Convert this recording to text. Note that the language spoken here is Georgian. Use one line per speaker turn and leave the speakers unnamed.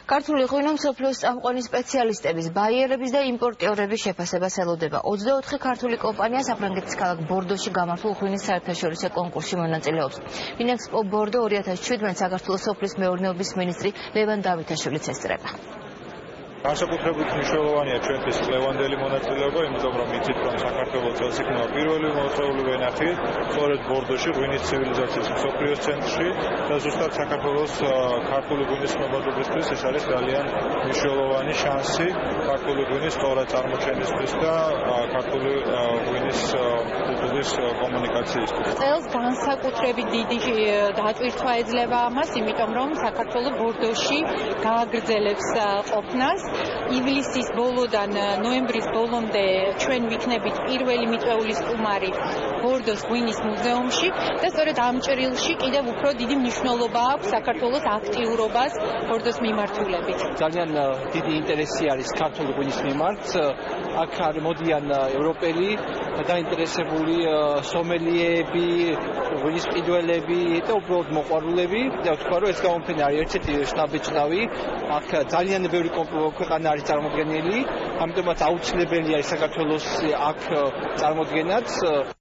ქართული ღვინო მსოფლიოს წამყვანი სპეციალისტების, ბაიერების და იმპორტიორების შეფასებას ელოდება. 24 ქართული კომპანია საფრანგეთის ქალაქ ბორდოში გამართულ ღვინის საერთაშორისო კონკურსში მონაწილეობს. Finexpo Bordeaux 2017 საქართველოს სოფლის მეურნეობის მინისტრი ლევან დავითაშვილიც ესწრება.
განსაკუთრებით მნიშვნელოვანია ჩვენთვის ლევანდელი მონაწილეობა, იმიტომ რომ იცით, რომ საქართველოს წელს იქნება პირველი მოწვეული ვენახი, სწორედ ბორდოში, ღვინის ცივილიზაციის მსოფლიოს ცენტრში და ზუსტად საქართველოს ქართული ღვინის მებრძოლისთვის ეს არის ძალიან მნიშვნელოვანი შანსი ქართული ღვინის სწორად წარმოჩენისთვის და ქართული ღვინის კულტურის კომუნიკაციისთვის.
წელს განსაკუთრებით დიდი დატვირთვა ეძლევა ამას, იმიტომ რომ საქართველოს ბორდოში გააგრძელებს ყოფნას. ივლისის ბოლოდან ნოემბრის ბოლომდე ჩვენ ვიქნებით პირველი მიწვეული სტუმარი ბორდოს ღვინის მუზეუმში და სწორედ ამ ჭრილში კიდევ უფრო დიდი მნიშვნელობა აქვს საქართველოს აქტიურობას ბორდოს მიმართულებით.
ძალიან დიდი ინტერესი არის ქართული ღვინის მიმართ. აქ მოდიან ევროპელი დაინტერესებული სომელიეები, ღვინის ყიდველები და უბრალოდ მოყვარულები და ვთქვა, რომ ეს გამოფენა არის ერთ-ერთი შთაბეჭდავი. აქ ძალიან ბევრი ქვეყანა არის წარმოდგენილი, ამიტომაც აუცილებელია საქართველოს აქ წარმოდგენაც.